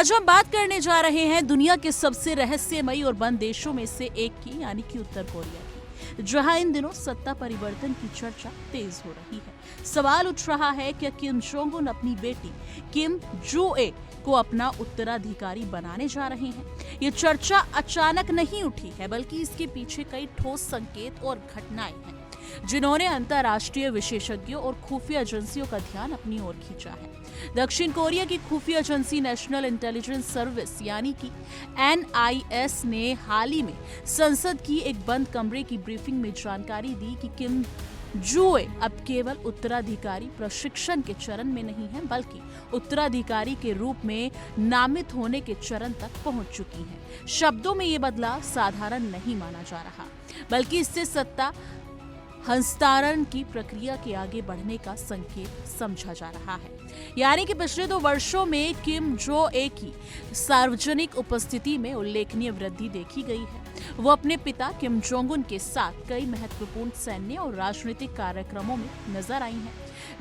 आज हम बात करने जा रहे हैं दुनिया के सबसे रहस्यमयी और बंद देशों में से एक की, यानी कि उत्तर कोरिया की, जहां इन दिनों सत्ता परिवर्तन की चर्चा तेज हो रही है। सवाल उठ रहा है कि किम जोंग उन अपनी बेटी किम जो ए को अपना उत्तराधिकारी बनाने जा रहे हैं। ये चर्चा अचानक नहीं उठी है, बल्कि इसके पीछे कई ठोस संकेत और घटनाएं हैं जिन्होंने अंतर्राष्ट्रीय विशेषज्ञों और खुफिया एजेंसियों का ध्यान अपनी ओर खींचा है। दक्षिण कोरिया की खुफिया एजेंसी नेशनल इंटेलिजेंस सर्विस यानी कि NIS ने हाल ही में संसद की एक बंद कमरे की ब्रीफिंग में जानकारी दी कि किम जुए अब केवल उत्तराधिकारी प्रशिक्षण के चरण में नहीं है, बल्कि उत्तराधिकारी के रूप में नामित होने के चरण तक पहुंच चुकी हैं। शब्दों में ये बदलाव साधारण नहीं माना जा रहा, बल्कि इससे सत्ता हस्तांतरण की प्रक्रिया के आगे बढ़ने का संकेत समझा जा रहा है। यानी कि पिछले 2 वर्षों में किम जो ए की सार्वजनिक उपस्थिति में उल्लेखनीय वृद्धि देखी गई है। वो अपने पिता किम जोंग उन के साथ कई महत्वपूर्ण सैन्य और राजनीतिक कार्यक्रमों में नजर आई हैं,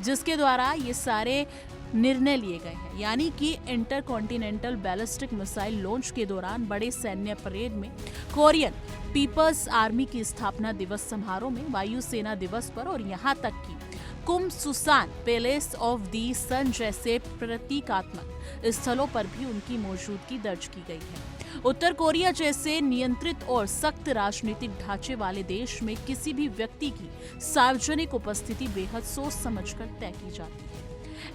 जिसके द्वारा ये सारे निर्णय लिए गए हैं। यानी कि इंटरकॉन्टिनेंटल बैलिस्टिक मिसाइल लॉन्च के दौरान बड़े सैन्य परेड में, कोरियन पीपल्स आर्मी की स्थापना दिवस समारोह में, वायुसेना दिवस पर और यहाँ तक कि कुम सुसान पैलेस ऑफ दी सन जैसे प्रतीकात्मक स्थलों पर भी उनकी मौजूदगी दर्ज की गई है। उत्तर कोरिया जैसे नियंत्रित और सख्त राजनीतिक ढांचे वाले देश में किसी भी व्यक्ति की सार्वजनिक उपस्थिति बेहद सोच समझकर तय की जाती है।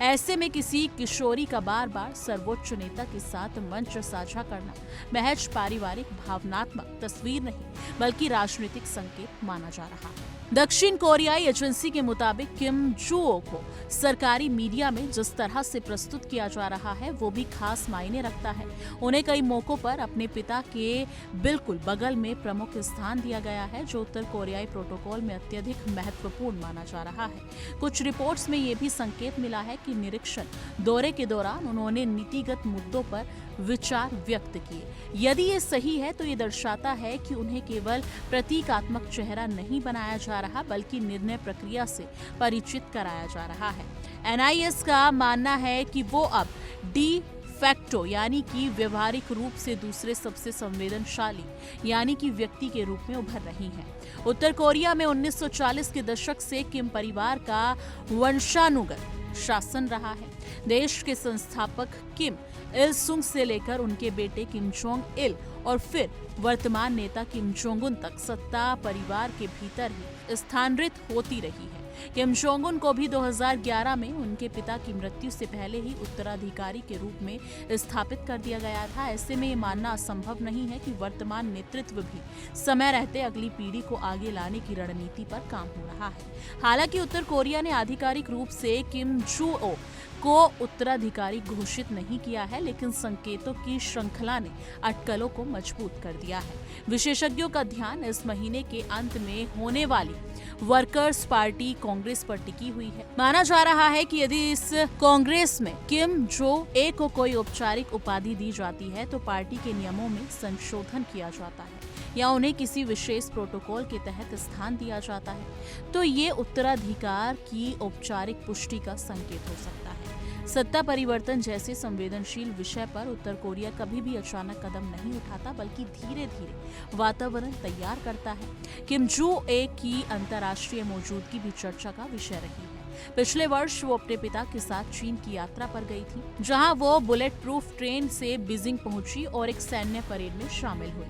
ऐसे में किसी किशोरी का बार बार सर्वोच्च नेता के साथ मंच साझा करना महज पारिवारिक भावनात्मक तस्वीर नहीं, बल्कि राजनीतिक संकेत माना जा रहा है। दक्षिण कोरियाई एजेंसी के मुताबिक किम जुओ को सरकारी मीडिया में जिस तरह से प्रस्तुत किया जा रहा है वो भी खास मायने रखता है। उन्हें कई मौकों पर अपने पिता के बिल्कुल बगल में प्रमुख स्थान दिया गया है, जो उत्तर कोरियाई प्रोटोकॉल में अत्यधिक महत्वपूर्ण माना जा रहा है। कुछ रिपोर्ट्स में ये भी संकेत मिला है कि निरीक्षण दौरे के दौरान उन्होंने नीतिगत मुद्दों पर विचार व्यक्त किए। यदि ये सही है तो ये दर्शाता है कि उन्हें केवल प्रतीकात्मक चेहरा नहीं बनाया जा रहा, बल्कि निर्णय प्रक्रिया से परिचित कराया जा रहा है। NIS का मानना है कि वो अब डी फैक्टो यानी कि व्यवहारिक रूप से दूसरे सबसे संवेदनशाली यानी कि व्यक्ति के रूप में उभर रही हैं। उत्तर कोरिया में 1940 के दशक से किम परिवार का वंशानुगत शासन रहा है। देश के संस्थापक किम इल सुंग से लेकर उनके बेटे किम जोंग इल और फिर वर्तमान नेता किम जोंग उन तक सत्ता परिवार के भीतर ही स्थानांतरित होती रही है। किम जोंग उन को भी 2011 में उनके पिता की मृत्यु से पहले ही उत्तराधिकारी के रूप में स्थापित कर दिया गया था। ऐसे में ये मानना असंभव नहीं है कि वर्तमान नेतृत्व भी समय रहते अगली पीढ़ी को आगे लाने की रणनीति पर काम हो रहा है। हालांकि उत्तर कोरिया ने आधिकारिक रूप से किम जुओ को उत्तराधिकारी घोषित नहीं किया है, लेकिन संकेतों की श्रृंखला ने अटकलों को मजबूत कर दिया है। विशेषज्ञों का ध्यान इस महीने के अंत में होने वाली वर्कर्स पार्टी कांग्रेस पर टिकी हुई है। माना जा रहा है कि यदि इस कांग्रेस में किम जो ए को कोई औपचारिक उपाधि दी जाती है तो पार्टी के नियमों में संशोधन किया जाता है या उन्हें किसी विशेष प्रोटोकॉल के तहत स्थान दिया जाता है, तो ये उत्तराधिकार की औपचारिक पुष्टि का संकेत हो सकता है। सत्ता परिवर्तन जैसे संवेदनशील विषय पर उत्तर कोरिया कभी भी अचानक कदम नहीं उठाता, बल्कि धीरे धीरे वातावरण तैयार करता है। किम जो ए की अंतर्राष्ट्रीय मौजूदगी भी चर्चा का विषय रही है। पिछले वर्ष वो अपने पिता के साथ चीन की यात्रा पर गई थी, जहां वो बुलेट प्रूफ ट्रेन से बीजिंग पहुंची और एक सैन्य परेड में शामिल हुई।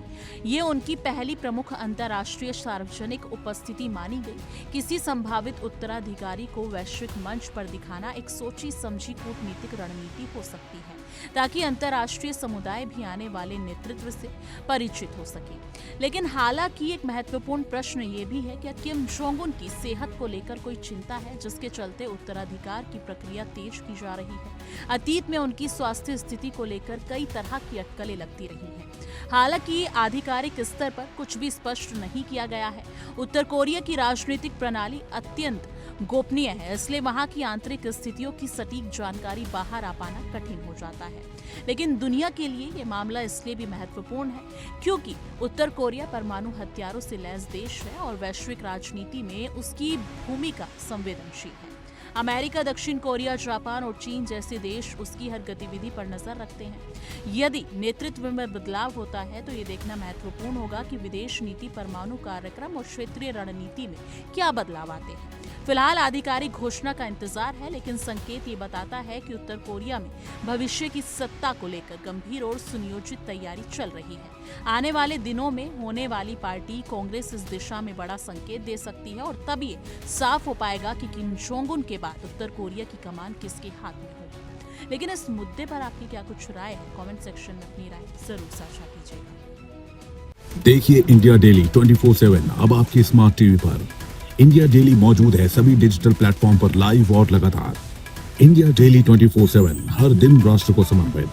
ये उनकी पहली प्रमुख अंतर्राष्ट्रीय सार्वजनिक उपस्थिति मानी गई। किसी संभावित उत्तराधिकारी को वैश्विक मंच पर दिखाना एक सोची समझी कूटनीतिक रणनीति हो सकती है, ताकि अंतर्राष्ट्रीय समुदाय भी आने वाले नेतृत्व से परिचित हो सके। लेकिन हालांकि एक महत्वपूर्ण प्रश्न ये भी है कि किम जोंग उन की सेहत को लेकर कोई चिंता है, जिसके चलते उत्तराधिकार की प्रक्रिया तेज की जा रही है। अतीत में उनकी स्वास्थ्य स्थिति को लेकर कई तरह की अटकलें लगती रही हैं। हालांकि आधिकारिक स्तर पर कुछ भी स्पष्ट नहीं किया गया है। उत्तर कोरिया की राजनीतिक प्रणाली अत्यंत गोपनीय है, इसलिए वहां की आंतरिक स्थितियों की सटीक जानकारी बाहर आ पाना कठिन हो जाता है। लेकिन दुनिया के लिए ये मामला इसलिए भी महत्वपूर्ण है क्योंकि उत्तर कोरिया परमाणु हथियारों से लैस देश है और वैश्विक राजनीति में उसकी भूमिका संवेदनशील है। अमेरिका, दक्षिण कोरिया, जापान और चीन जैसे देश उसकी हर गतिविधि पर नजर रखते हैं। यदि नेतृत्व में बदलाव होता है तो ये देखना महत्वपूर्ण होगा कि विदेश नीति, परमाणु कार्यक्रम और क्षेत्रीय रणनीति में क्या बदलाव आते हैं। फिलहाल आधिकारिक घोषणा का इंतजार है, लेकिन संकेत ये बताता है कि उत्तर कोरिया में भविष्य की सत्ता को लेकर गंभीर और सुनियोजित तैयारी चल रही है। आने वाले दिनों में होने वाली पार्टी कांग्रेस इस दिशा में बड़ा संकेत दे सकती है और तब ये साफ हो पाएगा कि किम जोंग उन के बाद उत्तर कोरिया की कमान किसके हाथ में होगी। लेकिन इस मुद्दे पर आपकी क्या कुछ राय है? कमेंट सेक्शन में अपनी राय जरूर साझा कीजिएगा। देखिए इंडिया डेली 24/7 अब आपके स्मार्ट टीवी पर। इंडिया डेली मौजूद है सभी डिजिटल प्लेटफॉर्म पर लाइव और लगातार। इंडिया डेली 24/7 हर दिन राष्ट्र को समर्पित।